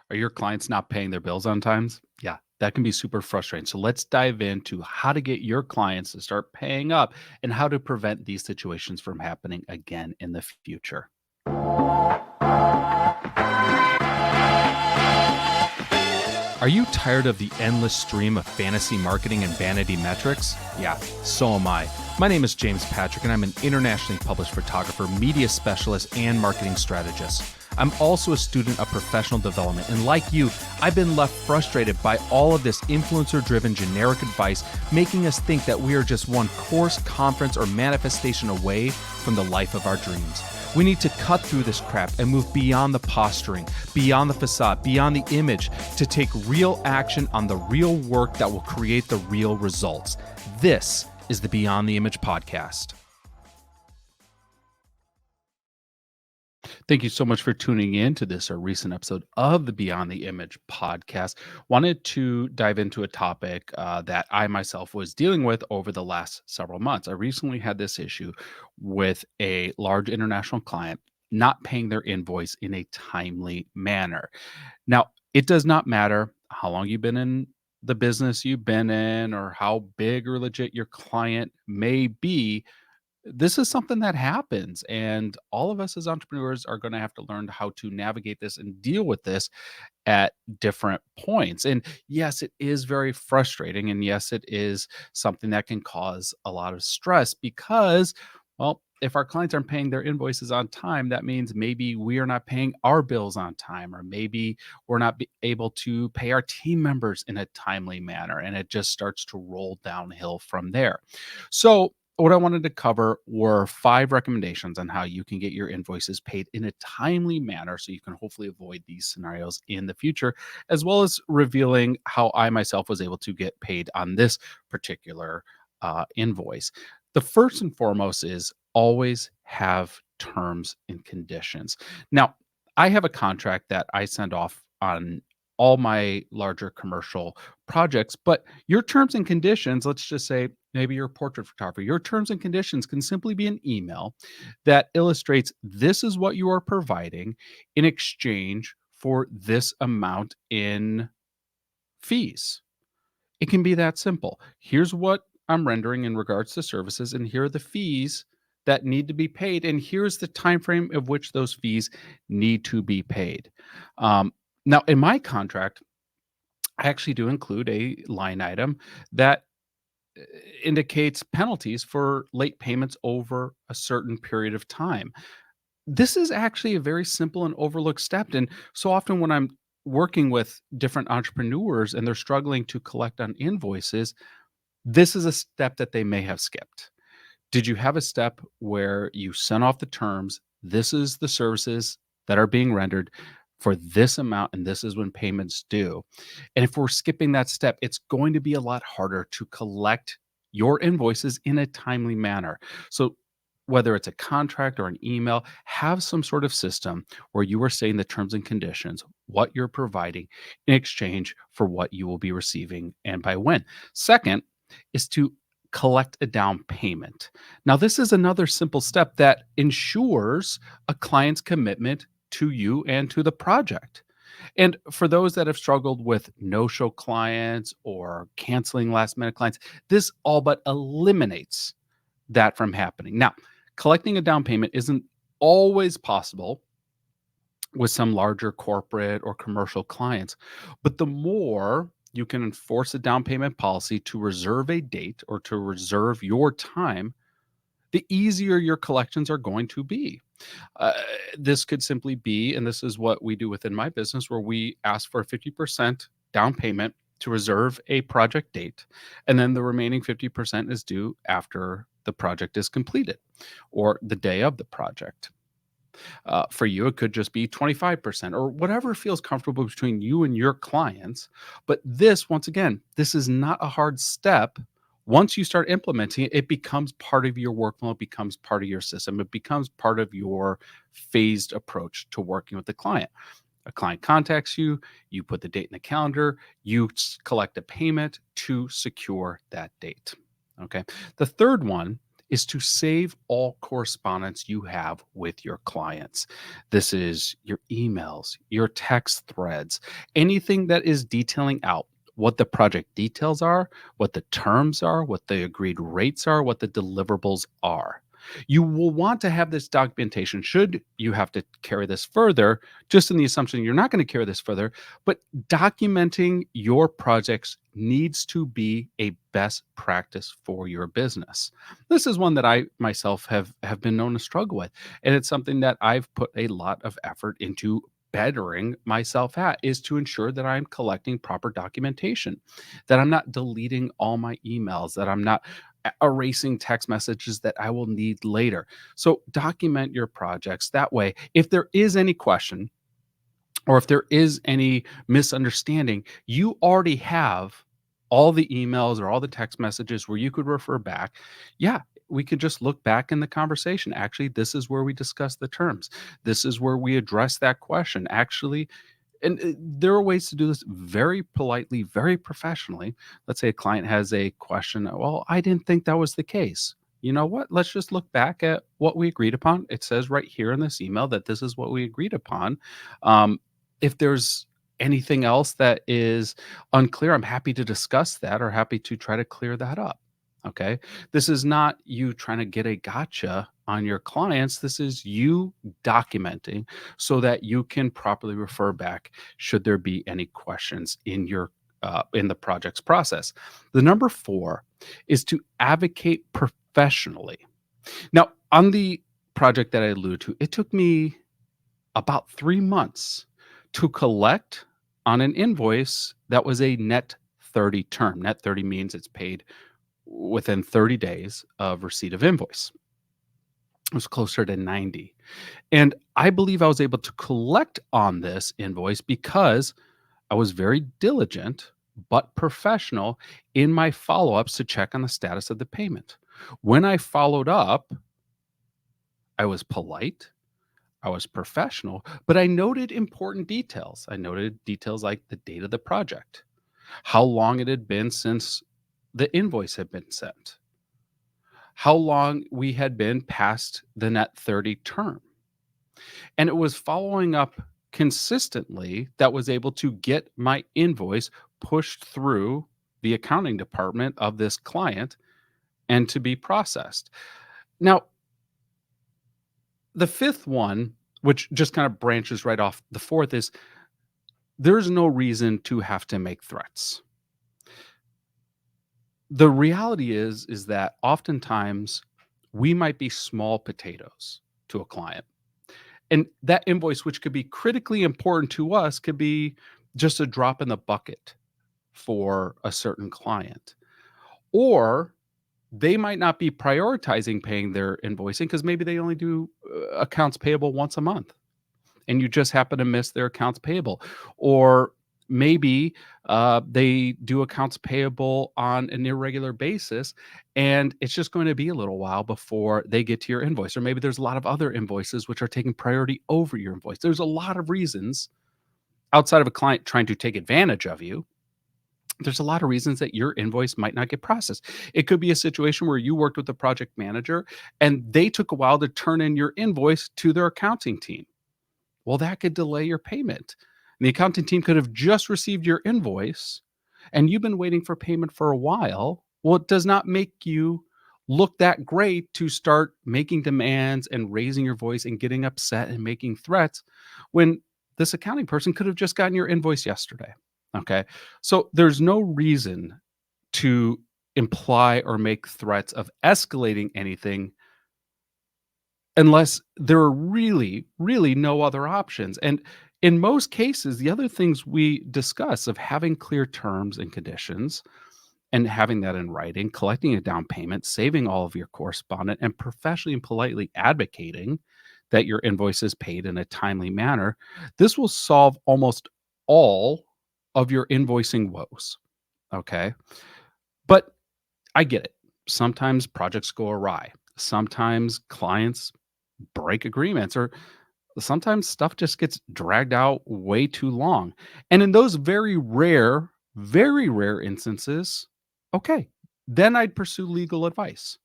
Are your clients not paying their bills on times? Yeah, that can be super frustrating. So let's dive into how to get your clients to start paying up and how to prevent these situations from happening again in the future. Are you tired of the endless stream of fantasy marketing and vanity metrics? Yeah, so am I. My name is James Patrick, and I'm an internationally published photographer, media specialist, and marketing strategist. I'm also a student of professional development, and like you, I've been left frustrated by all of this influencer driven generic advice, making us think that we are just one course, conference, or manifestation away from the life of our dreams. We need to cut through this crap and move beyond the posturing, beyond the facade, beyond the image to take real action on the real work that will create the real results. This is the Beyond the Image podcast. Thank you so much for tuning in to this, a recent episode of the Beyond the Image podcast. Wanted to dive into a topic that I myself was dealing with over the last several months. I recently had this issue with a large international client not paying their invoice in a timely manner. Now, it does not matter how long you've been in the business you've been in or how big or legit your client may be. This is something that happens, and all of us as entrepreneurs are going to have to learn how to navigate this and deal with this at different points. And yes, it is very frustrating, and yes, it is something that can cause a lot of stress because, well, if our clients aren't paying their invoices on time, that means maybe we are not paying our bills on time, or maybe we're not able to pay our team members in a timely manner, and it just starts to roll downhill from there. So what I wanted to cover were 5 recommendations on how you can get your invoices paid in a timely manner so you can hopefully avoid these scenarios in the future, as well as revealing how I myself was able to get paid on this particular invoice. The first and foremost is always have terms and conditions. Now, I have a contract that I send off on all my larger commercial projects, but your terms and conditions, let's just say maybe you're a portrait photographer, your terms and conditions can simply be an email that illustrates this is what you are providing in exchange for this amount in fees. It can be that simple. Here's what I'm rendering in regards to services, and here are the fees that need to be paid, and here's the time frame of which those fees need to be paid. Um, Now, in my contract, I actually do include a line item that uh, indicates penalties for late payments over a certain period of time. This is actually a very simple and overlooked step. And so often when I'm working with different entrepreneurs and they're struggling to collect on invoices, this is a step that they may have skipped. Did you have a step where you sent off the terms? This is the services that are being rendered for this amount, and this is when payments due. And if we're skipping that step, it's going to be a lot harder to collect your invoices in a timely manner. So, whether it's a contract or an email, have some sort of system where you are saying the terms and conditions, what you're providing in exchange for what you will be receiving and by when. Second is to collect a down payment. Now, this is another simple step that ensures a client's commitment to you and to the project. And for those that have struggled with no show clients or canceling last minute clients, this all but eliminates that from happening. Now, collecting a down payment isn't always possible with some larger corporate or commercial clients. But the more you can enforce a down payment policy to reserve a date or to reserve your time, the easier your collections are going to be. Uh, this could simply be, and this is what we do within my business, where we ask for a 50% down payment to reserve a project date. And then the remaining 50% is due after the project is completed or the day of the project. For you, it could just be 25% or whatever feels comfortable between you and your clients. But this, once again, this is not a hard step. Once you start implementing it, it becomes part of your workflow, it becomes part of your system, it becomes part of your phased approach to working with the client. A client contacts you, you put the date in the calendar, you collect a payment to secure that date. Okay. The third one is to save all correspondence you have with your clients. This is your emails, your text threads, anything that is detailing out what the project details are, what the terms are, what the agreed rates are, what the deliverables are. You will want to have this documentation should you have to carry this further, just in the assumption you're not going to carry this further. But documenting your projects needs to be a best practice for your business. This is one that I myself have been known to struggle with, and it's something that I've put a lot of effort into bettering myself at, is to ensure that I'm collecting proper documentation, that I'm not deleting all my emails, that I'm not erasing text messages that I will need later. So document your projects that way. If there is any question, or if there is any misunderstanding, you already have all the emails or all the text messages where you could refer back. Yeah, we could just look back in the conversation. Actually, this is where we discuss the terms. This is where we address that question. Actually, and there are ways to do this very politely, very professionally. Let's say a client has a question. Well, I didn't think that was the case. You know what? Let's just look back at what we agreed upon. It says right here in this email that this is what we agreed upon. Um, if there's anything else that is unclear, I'm happy to discuss that or happy to try to clear that up. Okay. This is not you trying to get a gotcha on your clients. This is you documenting so that you can properly refer back should there be any questions in your in the project's process. The number 4 is to advocate professionally. Now, on the project that I alluded to, it took me about 3 months to collect on an invoice that was a net 30 term. Net 30 means it's paid within 30 days of receipt of invoice. It was closer to 90. And I believe I was able to collect on this invoice because I was very diligent but professional in my follow ups to check on the status of the payment. When I followed up, I was polite, I was professional, but I noted important details. I noted details like the date of the project, how long it had been since the invoice had been sent, how long we had been past the net 30 term. And it was following up consistently that was able to get my invoice pushed through the accounting department of this client and to be processed. Now, the fifth one, which just kind of branches right off the fourth, is there's no reason to have to make threats. The reality is that oftentimes we might be small potatoes to a client. And that invoice, which could be critically important to us, could be just a drop in the bucket for a certain client. Or they might not be prioritizing paying their invoicing because maybe they only do accounts payable once a month and you just happen to miss their accounts payable. Or maybe they do accounts payable on an irregular basis and it's just going to be a little while before they get to your invoice. Or maybe there's a lot of other invoices which are taking priority over your invoice. There's a lot of reasons outside of a client trying to take advantage of you. There's a lot of reasons that your invoice might not get processed. It could be a situation where you worked with the project manager and they took a while to turn in your invoice to their accounting team. Well, that could delay your payment. And the accounting team could have just received your invoice and you've been waiting for payment for a while. Well, it does not make you look that great to start making demands and raising your voice and getting upset and making threats when this accounting person could have just gotten your invoice yesterday. Okay. So there's no reason to imply or make threats of escalating anything unless there are really, really no other options. And in most cases, the other things we discuss of having clear terms and conditions and having that in writing, collecting a down payment, saving all of your correspondent, and professionally and politely advocating that your invoice is paid in a timely manner, this will solve almost all of your invoicing woes. Okay. But I get it. Sometimes projects go awry. Sometimes clients break agreements, or sometimes stuff just gets dragged out way too long. And in those very rare instances, okay, then I'd pursue legal advice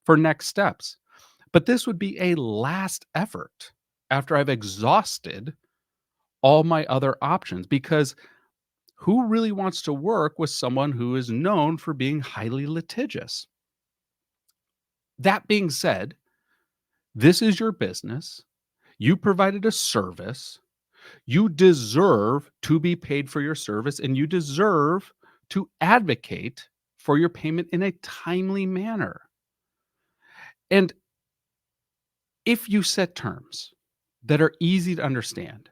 for next steps. But this would be a last effort after I've exhausted all my other options because who really wants to work with someone who is known for being highly litigious? That being said, this is your business. You provided a service. You deserve to be paid for your service and you deserve to advocate for your payment in a timely manner. And if you set terms that are easy to understand,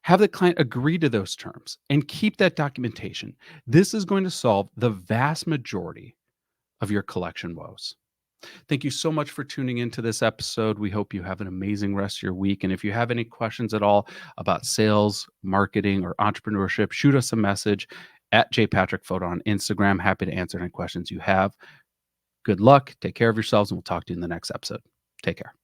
have the client agree to those terms and keep that documentation, this is going to solve the vast majority of your collection woes. Thank you so much for tuning into this episode. We hope you have an amazing rest of your week. And if you have any questions at all about sales, marketing, or entrepreneurship, shoot us a message at jpatrickphoto on Instagram. Happy to answer any questions you have. Good luck. Take care of yourselves, and we'll talk to you in the next episode. Take care.